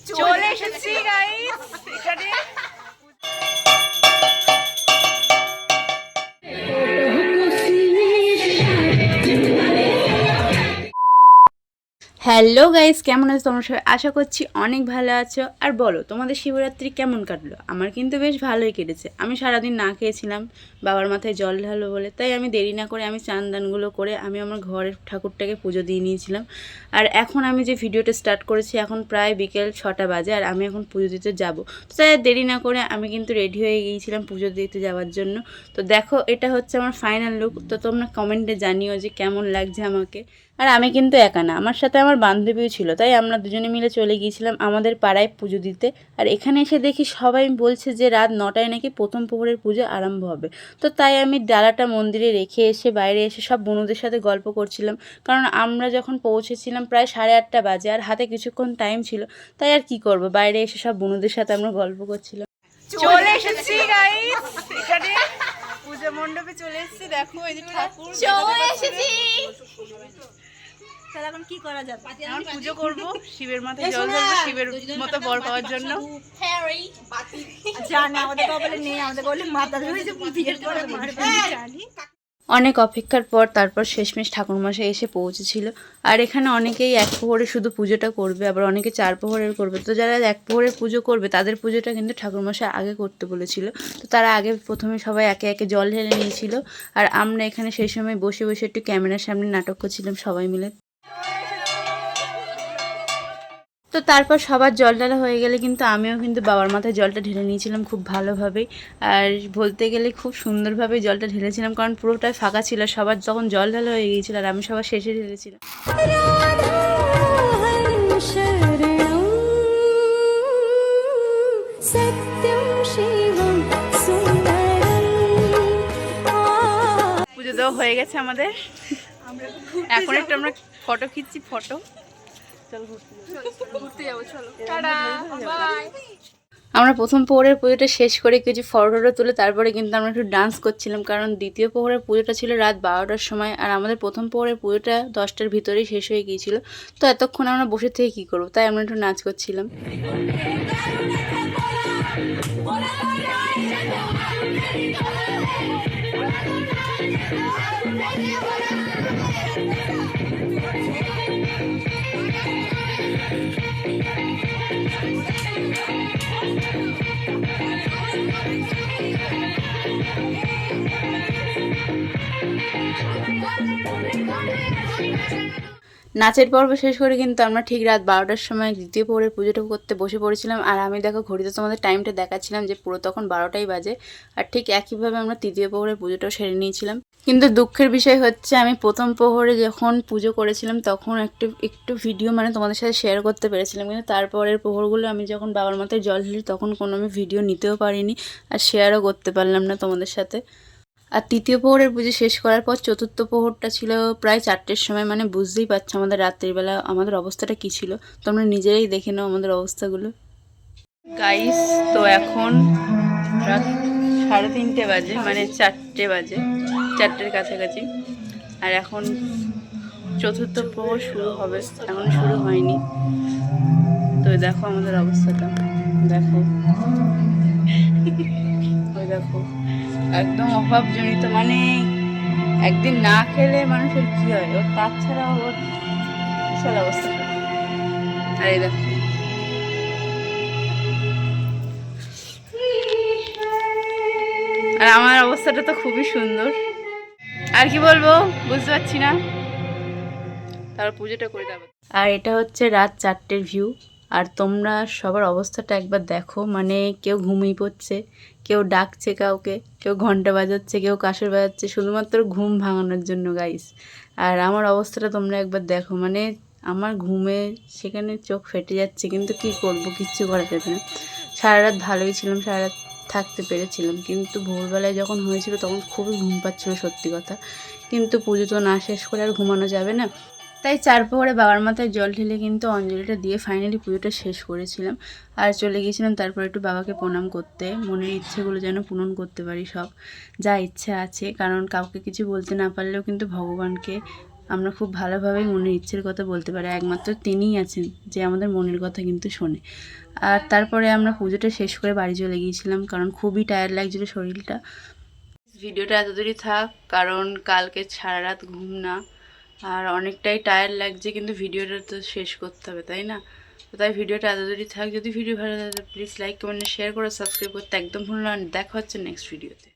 চলে এসেছি গাইস এখানে। হ্যালো গাইস, কেমন আছো তোমরা সবাই? আশা করছি অনেক ভালো আছো। আর বলো, তোমাদের শিবরাত্রি কেমন কাটলো? আমার কিন্তু বেশ ভালোই কেটেছে। আমি সারাদিন না খেয়েছিলাম বাবার মাথায় জল ঢালো বলে, তাই আমি দেরি না করে আমি চান দানগুলো করে আমি আমার ঘরের ঠাকুরটাকে পুজো দিয়ে নিয়েছিলাম। আর এখন আমি যে ভিডিওটা স্টার্ট করেছি, এখন প্রায় বিকেল 6টা বাজে, আর আমি এখন পুজো দিতে যাবো। তো তাই দেরি না করে আমি কিন্তু রেডি হয়ে গিয়েছিলাম পুজো দিতে যাওয়ার জন্য। তো দেখো, এটা হচ্ছে আমার ফাইনাল লুক। তো তোমরা কমেন্টে জানিও যে কেমন লাগছে আমাকে। আর আমি কিন্তু একা না, আমার সাথে আমার বান্ধবীও ছিল, তাই আমরা দুজনে মিলে চলে গিয়েছিলাম আমাদের পাড়ায় পুজো দিতে। আর এখানে এসে দেখি সবাই বলছে যে রাত 9টায় নাকি প্রথম প্রহরের পুজো আরম্ভ হবে। তো তাই আমি ডালাটা মন্দিরে রেখে এসে বাইরে এসে সব বন্ধুদের সাথে গল্প করছিলাম, কারণ আমরা যখন পৌঁছেছিলাম প্রায় 8:30 বাজে, আর হাতে কিছুক্ষণ টাইম ছিল। তাই আর কি করব, বাইরে এসে সব বন্ধুদের সাথে আমরা গল্প করছিলাম। চলে এসেছি গাইস এখানে, পূজা মণ্ডপে চলে এসেছি। দেখো এই যে ঠাকুর চলে এসেছি। তাহলে এখন কি করা যাবে? এখন পুজো করব, শিবের মাথায় জল ঢালবো, শিবের মতো বর পাওয়ার জন্য। জানি আমাদের কপালে নেই, আমাদের কপালে মাথা ধরেছে বিয়ের পরে মারবে জানি। অনেক অপেক্ষার পর তারপর শেষমেশ ঠাকুরমশাই এসে পৌঁছেছিল। আর এখানে অনেকেই 1 প্রহরে শুধু পুজোটা করবে, আবার অনেকে 4 প্রহরের করবে। তো যারা 1 প্রহরের পুজো করবে তাদের পুজোটা কিন্তু ঠাকুরমশাই আগে করতে বলেছিল। তো তারা আগে প্রথমে সবাই একে একে জল ঢেলে নিয়েছিল। আর আমরা এখানে সেই সময় বসে বসে একটু ক্যামেরার সামনে নাটক করছিলাম সবাই মিলে। তো তারপর সবার জল ঢালা হয়ে গেলে কিন্তু আমিও কিন্তু বাবার মাথায় জলটা ঢেলে নিয়েছিলাম খুব ভালোভাবেই। আর বলতে গেলে খুব সুন্দরভাবে জলটা ঢেলেছিলাম, কারণ পুরোটাই ফাঁকা ছিল, সবার তখন জল ঢালা হয়ে গিয়েছিল আর আমি সবার শেষে ঢেলেছিলাম। পুজো দেওয়া হয়ে গেছে আমাদের, এখন একটা আমরা ফটো খিচ্ছি। ফটো আমরা প্রথম প্রহরের পুজোটা শেষ করে কিছু ফটো তুলে তারপরে কিন্তু আমরা একটু ডান্স করছিলাম, কারণ দ্বিতীয় প্রহরের পুজোটা ছিল রাত 12টার সময়, আর আমাদের প্রথম প্রহরের পুজোটা 10টার ভিতরেই শেষ হয়ে গিয়েছিল। তো এতক্ষণ আমরা বসে থেকে কী করবো, তাই আমরা একটু নাচ করছিলাম। নাচের পর্ব শেষ করে কিন্তু আমরা ঠিক রাত 12টার সময় দ্বিতীয় প্রহরের পুজোটা করতে বসে পড়েছিলাম। আর আমি দেখো ঘড়িতে তোমাদের টাইমটা দেখাচ্ছিলাম যে পুরো তখন 12টাই বাজে। আর ঠিক একইভাবে আমরা তৃতীয় প্রহরের পুজোটাও সেরে নিয়েছিলাম। কিন্তু দুঃখের বিষয় হচ্ছে, আমি প্রথম প্রহরে যখন পুজো করেছিলাম তখন একটু ভিডিও তোমাদের সাথে শেয়ার করতে পেরেছিলাম, কিন্তু তারপরের প্রহরগুলো আমি যখন বাবার মাথায় জল ঢেলি তখন কোনো আমি ভিডিও নিতেও পারিনি আর শেয়ারও করতে পারলাম না তোমাদের সাথে। আর তৃতীয় প্রহরের পুজো শেষ করার পর চতুর্থ প্রহরটা ছিল প্রায় 4টের সময়, বুঝতেই পারছো আমাদের রাত্রিবেলা আমাদের অবস্থাটা কী ছিল। তোমরা নিজেরাই দেখে নাও আমাদের অবস্থাগুলো গাইস। তো এখন রাত 3:30 বাজে, 4টে বাজে, 4টের কাছাকাছি। আর এখন চতুর্থ প্রহর শুরু হবে, এখন শুরু হয়নি। তো দেখো আমাদের অবস্থাটা, দেখো ওই দেখো একদম অভাবজনিত, একদিন না খেলে মানুষের কি হয়, ওর তাছাড়া ওর বিশাল অবস্থা। আর এই দেখো আর আমার অবস্থাটা তো খুবই সুন্দর, আর কি বলবো বুঝতে পারছি না। তারপর পুজোটা করে দেবো। আর এটা হচ্ছে রাত 4টের ভিউ। আর তোমরা সবার অবস্থাটা একবার দেখো, কেউ ঘুমিয়ে পড়ছে, কেউ ডাকছে কাউকে, কেউ ঘন্টা বাজাচ্ছে, কেউ কাঁসর বাজাচ্ছে, শুধুমাত্র ঘুম ভাঙানোর জন্য গাইস। আর আমার অবস্থাটা তোমরা একবার দেখো, আমার ঘুমে সেখানে চোখ ফেটে যাচ্ছে, কিন্তু কি করব, কিচ্ছু করা যাবে না। সারা রাত ভালোই ছিলাম, সারা রাত থাকতে পেরেছিলাম, কিন্তু ভোরবেলায় যখন হয়েছিল তখন খুবই ঘুম পাচ্ছিল সত্যি কথা। কিন্তু পুজো তো না শেষ করে আর ঘুমানো যাবে না, তাই 4 প্রহরে বাবার মাথায় জল ঢেলে কিন্তু অঞ্জলিটা দিয়ে ফাইনালি পুজোটা শেষ করেছিলাম। আর চলে গিয়েছিলাম তারপর একটু বাবাকে প্রণাম করতে, মনের ইচ্ছেগুলো যেন পূরণ করতে পারি, সব যা ইচ্ছা আছে, কারণ কাউকে কিছু বলতে না পারলেও কিন্তু ভগবানকে আমরা খুব ভালোভাবেই মনের ইচ্ছের কথা বলতে পারি। একমাত্র তিনিই আছেন যে আমাদের মনের কথা কিন্তু শোনে। আর তারপরে আমরা পুজোটা শেষ করে বাড়ি চলে গিয়েছিলাম, কারণ খুবই টায়ার্ড লাগছিল শরীরটা। ভিডিওটা এতদূরই থাক, কারণ কালকে সারা রাত ঘুম না, আর অনেকটাই টায়ার্ড লাগছে, কিন্তু ভিডিওটা তো শেষ করতে হবে, তাই না? তো তাই ভিডিওটা এতদূরই থাক। যদি ভিডিও ভালো লাগে প্লিজ লাইক কমেন্ট শেয়ার করে সাবস্ক্রাইব করতে একদম ভুলো না। দেখা হচ্ছে নেক্সট ভিডিওতে।